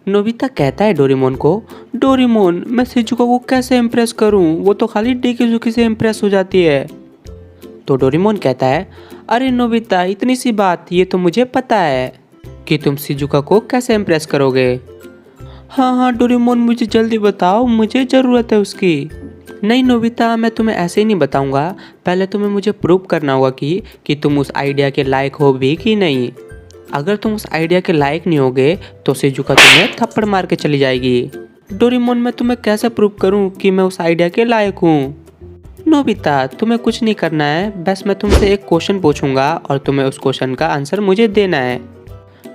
Nobita कहता है Doraemon को, डोरेमोन मैं शिजुका को कैसे इम्प्रेस करूं, वो तो खाली डेकिजुकी से इम्प्रेस हो जाती है। तो डोरेमोन कहता है, अरे नोबिता इतनी सी बात, ये तो मुझे पता है कि तुम शिजुका को कैसे इम्प्रेस करोगे। हाँ हाँ डोरेमोन मुझे जल्दी बताओ, मुझे ज़रूरत है उसकी। नहीं नोबिता मैं तुम्हें ऐसे ही नहीं बताऊंगा, पहले तुम्हें मुझे प्रूव करना होगा कि तुम उस आइडिया के लायक हो भी कि नहीं। अगर तुम उस आइडिया के लायक नहीं होगे तो शिजुका तुम्हें थप्पड़ मार के चली जाएगी। डोरेमोन मैं तुम्हें कैसे प्रूव करूं कि मैं उस आइडिया के लायक हूं। नोबिता तुम्हें कुछ नहीं करना है, बस मैं तुमसे एक क्वेश्चन पूछूंगा और तुम्हें उस क्वेश्चन का आंसर मुझे देना है।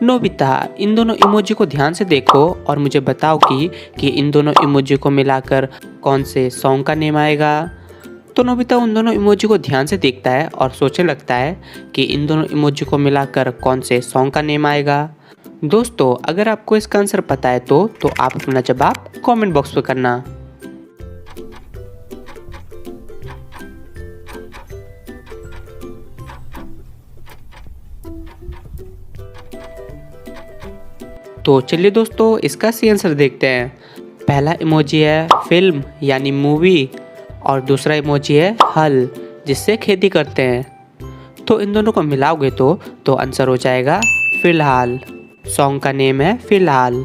नोबिता इन दोनों इमोजी को ध्यान से देखो और मुझे बताओ कि इन दोनों इमोजी को मिलाकर कौन से सॉन्ग का नेम आएगा। तो नोबिता उन दोनों इमोजी को ध्यान से देखता है और सोचने लगता है कि इन दोनों इमोजी को मिलाकर कौन से सॉन्ग का नेम आएगा। दोस्तों अगर आपको इसका आंसर पता है तो आप अपना जवाब कमेंट बॉक्स में करना। तो चलिए दोस्तों इसका सही आंसर देखते हैं। पहला इमोजी है फिल्म यानी मूवी और दूसरा इमोजी है हल जिससे खेती करते हैं। तो इन दोनों को मिलाओगे तो आंसर हो जाएगा फिलहाल। सॉन्ग का नेम है फिलहाल।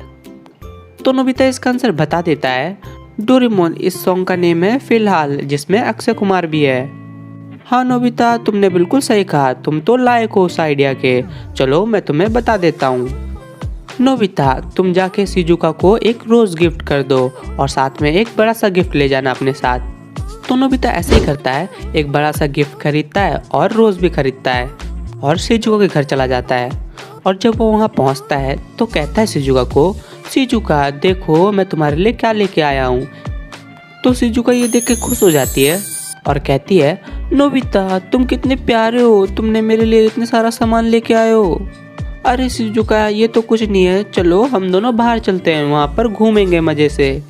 तो नोबिता इसका आंसर बता देता है, डोरेमोन इस सॉन्ग का नेम है फिलहाल जिसमें अक्षय कुमार भी है। हाँ नोबिता तुमने बिल्कुल सही कहा, तुम तो लायक हो उस आइडिया के। चलो मैं तुम्हें बता देता हूँ। नोबिता तुम जाके शिजुका को एक रोज गिफ्ट कर दो और साथ में एक बड़ा सा गिफ्ट ले जाना अपने साथ। तो नोबिता ऐसे ही करता है, एक बड़ा सा गिफ्ट खरीदता है और रोज भी खरीदता है और शिजुका के घर चला जाता है। और जब वो वहाँ पहुँचता है तो कहता है शिजुका को, शिजुका देखो मैं तुम्हारे लिए क्या लेके आया हूँ। तो शिजुका ये देख के खुश हो जाती है और कहती है, नोबिता तुम कितने प्यारे हो, तुमने मेरे लिए इतने सारा सामान लेके आए हो। अरे शिजुका ये तो कुछ नहीं है, चलो हम दोनों बाहर चलते हैं, वहाँ पर घूमेंगे मज़े से।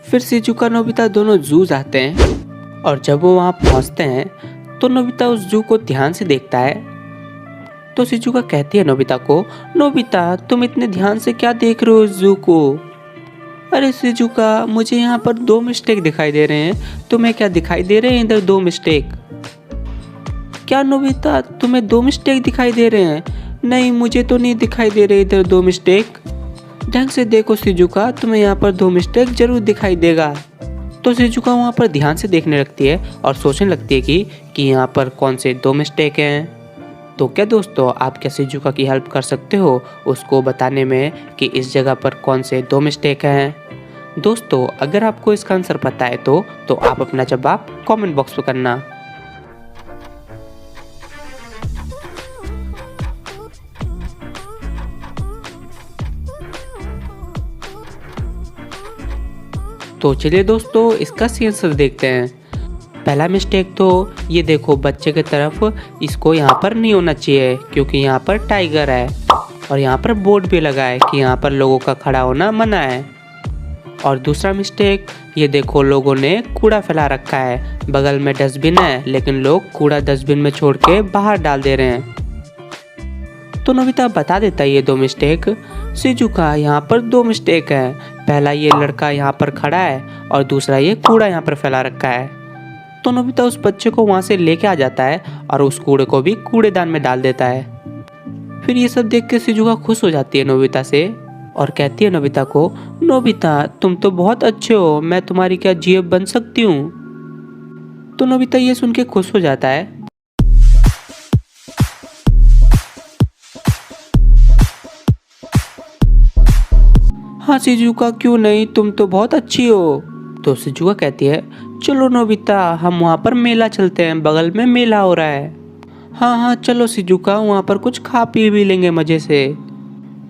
फिर शिजुका नोबिता दोनों जू जाते हैं और जब वो वहाँ पहुँचते हैं तो नोबिता उस जू को ध्यान से देखता है। तो शिजुका कहती है नोबिता को, नोबिता तुम इतने ध्यान से क्या देख रहे हो उस जू को। अरे शिजुका मुझे यहाँ पर 2 मिस्टेक दिखाई दे रहे हैं, तुम्हें क्या दिखाई दे रहे हैं इधर 2 मिस्टेक। क्या नोबिता तुम्हें 2 मिस्टेक दिखाई दे रहे हैं। नहीं मुझे तो नहीं दिखाई दे रहे इधर 2 मिस्टेक। ढंग से देखो शिजुका तुम्हें यहाँ पर 2 मिस्टेक जरूर दिखाई देगा। तो शिजुका वहाँ पर ध्यान से देखने लगती है और सोचने लगती है कि यहाँ पर कौन से 2 मिस्टेक हैं। तो क्या दोस्तों आप क्या शिजुका की हेल्प कर सकते हो उसको बताने में कि इस जगह पर कौन से 2 मिस्टेक हैं। दोस्तों अगर आपको इसका आंसर पता है तो आप अपना जवाब कमेंट बॉक्स में करना। तो चलिए दोस्तों इसका सही आंसर देखते हैं। पहला मिस्टेक तो ये देखो बच्चे की तरफ इसको यहाँ पर नहीं होना चाहिए क्योंकि यहाँ पर टाइगर है और यहाँ पर बोर्ड भी लगा है कि यहाँ पर लोगों का खड़ा होना मना है। और दूसरा मिस्टेक ये देखो लोगों ने कूड़ा फैला रखा है, बगल में डस्टबिन है लेकिन लोग कूड़ा डस्टबिन में छोड़ के बाहर डाल दे रहे हैं। तो नोबिता बता देता है ये 2 मिस्टेक। शिजुका यहाँ पर 2 मिस्टेक है, पहला ये लड़का यहाँ पर खड़ा है और दूसरा ये कूड़ा यहाँ पर फैला रखा है। तो नोबिता उस बच्चे को वहाँ से लेके आ जाता है और उस कूड़े को भी कूड़ेदान में डाल देता है। फिर ये सब देख के शिजुका खुश हो जाती है नोबिता से और कहती है नोबिता को, नोबिता तुम तो बहुत अच्छे हो, मैं तुम्हारी क्या जीएफ बन सकती हूँ। तो नोबिता ये सुन के खुश हो जाता है। हाँ शिजुका क्यों नहीं, तुम तो बहुत अच्छी हो। तो शिजुका कहती है, चलो नोबिता हम वहाँ पर मेला चलते हैं, बगल में मेला हो रहा है। हाँ हाँ चलो शिजुका वहाँ पर कुछ खा पी भी लेंगे मज़े से।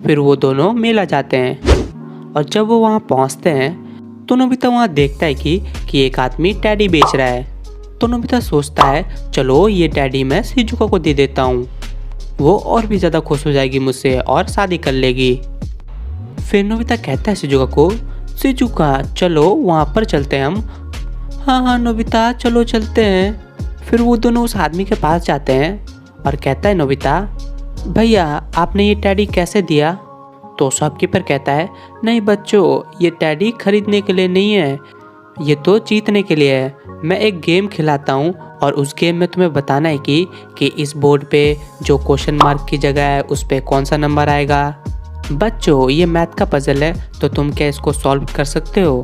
फिर वो दोनों मेला जाते हैं और जब वो वहाँ पहुँचते हैं तो नोबिता वहाँ देखता है कि एक आदमी टैडी बेच रहा है। तो नोबिता सोचता है चलो ये टैडी मैं शिजुका को दे देता हूँ, वो और भी ज़्यादा खुश हो जाएगी मुझसे और शादी कर लेगी। फिर नोबिता कहता है शिजुका को, शिजुका चलो वहाँ पर चलते हैं हम। हाँ हाँ नोबिता चलो चलते हैं। फिर वो दोनों उस आदमी के पास जाते हैं और कहता है, नोबिता भैया आपने ये टैडी कैसे दिया। तो शॉपकीपर कहता है, नहीं बच्चों, ये टेडी खरीदने के लिए नहीं है, ये तो जीतने के लिए है। मैं एक गेम खिलाता हूँ और उस गेम में तुम्हें बताना है कि इस बोर्ड पे जो क्वेश्चन मार्क की जगह है उस पे कौन सा नंबर आएगा। बच्चों, ये मैथ का पजल है, तो तुम क्या इसको सॉल्व कर सकते हो?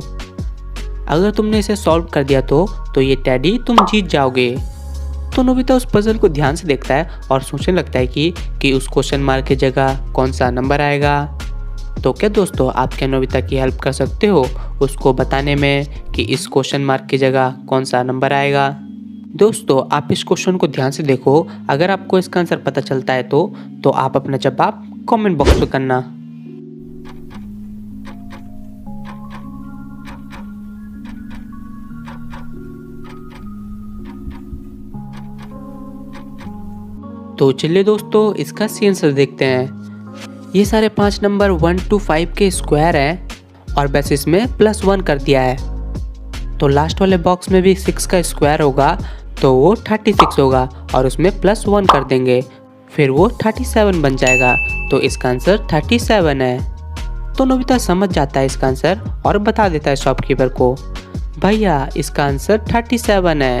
अगर तुमने इसे सॉल्व कर दिया तो ये टेडी तुम जीत जाओगे। तो नोबिता उस पजल को ध्यान से देखता है और सोचने लगता है कि उस क्वेश्चन मार्क की जगह कौन सा नंबर आएगा। तो क्या दोस्तों, आप क्या नोबिता की हेल्प कर सकते हो उसको बताने में कि इस क्वेश्चन मार्क की जगह कौन सा नंबर आएगा? दोस्तों, आप इस क्वेश्चन को ध्यान से देखो। अगर आपको इसका आंसर पता चलता है तो आप अपना जवाब कमेंट बॉक्स में करना। तो चलिए दोस्तों, इसका सी आंसर देखते हैं। ये सारे 5 नंबर 1 to 5 के स्क्वायर हैं और बस इसमें +1 कर दिया है। तो लास्ट वाले बॉक्स में भी 6 का स्क्वायर होगा तो वो 36 होगा और उसमें +1 कर देंगे, फिर वो 37 बन जाएगा। तो इसका आंसर 37 है। तो नोबिता समझ जाता है इसका आंसर और बता देता है शॉपकीपर को, भैया इसका आंसर 37 है।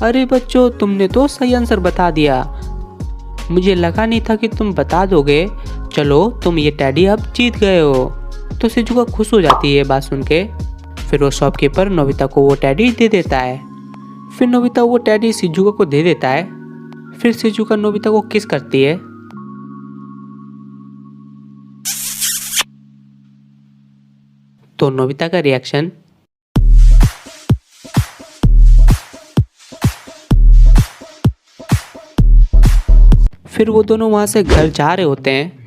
अरे बच्चों, तुमने तो सही आंसर बता दिया, मुझे लगा नहीं था कि तुम बता दोगे। चलो, तुम ये टेडी अब जीत गए हो। तो शिजुका खुश हो जाती है ये बात सुन के। फिर वो शॉपकीपर नोबिता को वो टेडी दे देता है। फिर नोबिता वो टेडी शिजुका को दे देता है। फिर शिजुका नोबिता को किस करती है। तो नोबिता का रिएक्शन, फिर वो दोनों वहाँ से घर जा रहे होते हैं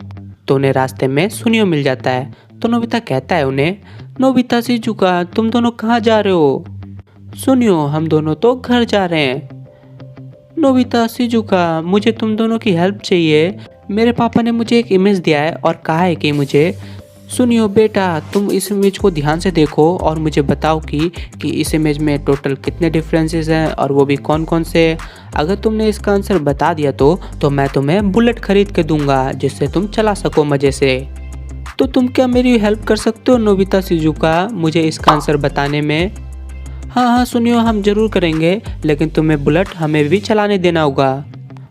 तो उन्हें रास्ते में सुनियो मिल जाता है। तो नोबिता कहता है उन्हें, नोबिता शिजुका, तुम दोनों कहाँ जा रहे हो? सुनियो, हम दोनों तो घर जा रहे हैं। नोबिता शिजुका, मुझे तुम दोनों की हेल्प चाहिए। मेरे पापा ने मुझे एक इमेज दिया है और कहा है कि मुझे, सुनियो बेटा, तुम इस इमेज को ध्यान से देखो और मुझे बताओ कि इस इमेज में टोटल कितने डिफरेंसेस हैं और वो भी कौन कौन से। अगर तुमने इसका आंसर बता दिया तो मैं तुम्हें बुलेट खरीद के दूंगा जिससे तुम चला सको मज़े से। तो तुम क्या मेरी हेल्प कर सकते हो नोबिता शिजुका मुझे इसका आंसर बताने में? हाँ सुनियो, हम ज़रूर करेंगे, लेकिन तुम्हें बुलेट हमें भी चलाने देना होगा।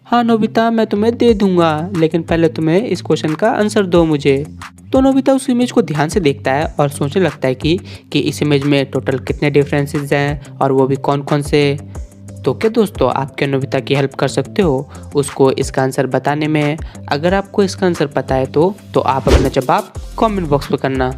हाँ नोबिता, मैं तुम्हें दे दूंगा, लेकिन पहले तुम्हें इस क्वेश्चन का आंसर दो मुझे। तो नोबिता उस इमेज को ध्यान से देखता है और सोचने लगता है कि इस इमेज में टोटल कितने डिफरेंसेस हैं और वो भी कौन कौन से। तो क्या दोस्तों, आप क्या नोबिता की हेल्प कर सकते हो उसको इसका आंसर बताने में? अगर आपको इसका आंसर पता है तो आप अपना जवाब कमेंट बॉक्स में करना।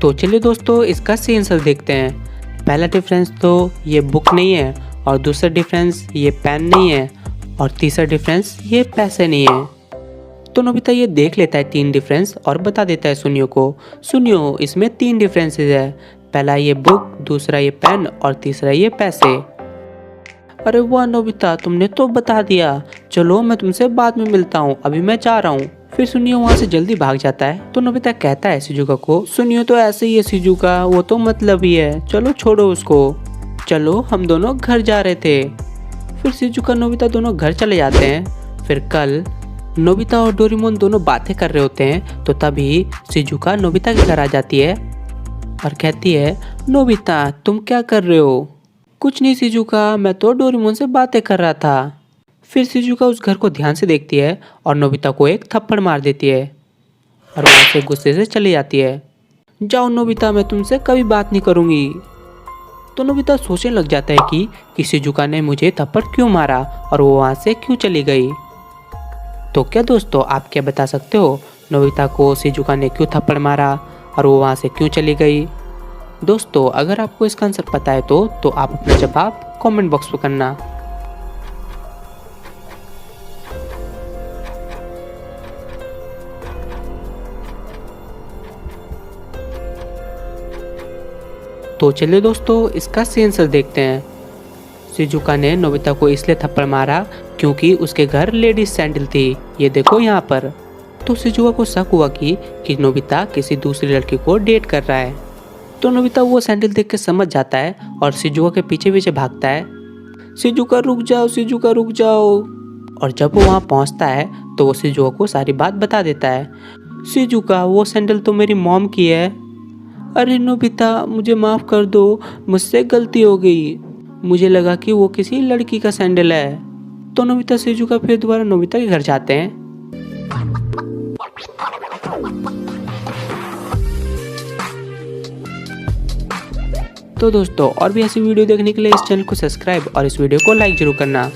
तो चलिए दोस्तों, इसका सही आंसर देखते हैं। पहला डिफरेंस तो ये बुक नहीं है, और दूसरा डिफरेंस ये पेन नहीं है, और तीसरा डिफरेंस ये पैसे नहीं है। तो नोबिता ये देख लेता है 3 डिफरेंस और बता देता है सुनियो को, सुनियो इसमें 3 डिफरेंसेस है, पहला ये बुक, दूसरा ये पेन और तीसरा ये पैसे। अरे वाह नोबिता, तुमने तो बता दिया। चलो मैं तुमसे बाद में मिलता हूँ, अभी मैं जा रहा हूँ। फिर सुनियो वहाँ से जल्दी भाग जाता है। तो नोबिता कहता है शिजुका को, सुनियो तो ऐसे ही है शिजुका, वो तो मतलब ही है, चलो छोड़ो उसको, चलो हम दोनों घर जा रहे थे। फिर शिजुका नोबिता दोनों घर चले जाते हैं। फिर कल नोबिता और डोरेमोन दोनों बातें कर रहे होते हैं तो तभी शिजुका नोबिता के घर आ जाती है और कहती है, नोबिता तुम क्या कर रहे हो? कुछ नहीं शिजुका, मैं तो डोरेमोन से बातें कर रहा था। फिर शिजुका उस घर को ध्यान से देखती है और नोबिता को एक थप्पड़ मार देती है और वहाँ से गुस्से से चली जाती है। जाओ नोबिता, मैं तुमसे कभी बात नहीं करूँगी। तो नोबिता सोचने लग जाता है कि शिजुका ने मुझे थप्पड़ क्यों मारा और वो वहाँ से क्यों चली गई। तो क्या दोस्तों, आप क्या बता सकते हो नोबिता को शिजुका ने क्यों थप्पड़ मारा और वो वहाँ से क्यों चली गई? दोस्तों, अगर आपको इसका आंसर पता है तो आप अपना जवाब कमेंट बॉक्स में करना। तो चलिए दोस्तों, इसका सही आंसर देखते हैं। शिजुका ने नोबिता को इसलिए थप्पड़ मारा क्योंकि उसके घर लेडीज सैंडल थी, ये देखो यहाँ पर। तो शिजुका को शक हुआ कि नोबिता किसी दूसरी लड़की को डेट कर रहा है। तो नोबिता वो सैंडल देख के समझ जाता है और शिजुका के पीछे पीछे भागता है। शिजुका रुक जाओ, शिजुका रुक जाओ। और जब वो वहाँ पहुँचता है तो वो शिजुका को सारी बात बता देता है। शिजुका, वो सैंडल तो मेरी मॉम की है। अरे नोबिता, मुझे माफ़ कर दो, मुझसे गलती हो गई। मुझे लगा कि वो किसी लड़की का सैंडल है। तो नोबिता शिजुका फिर दोबारा नोबिता के घर जाते हैं। तो दोस्तों, और भी ऐसी वीडियो देखने के लिए इस चैनल को सब्सक्राइब और इस वीडियो को लाइक जरूर करना।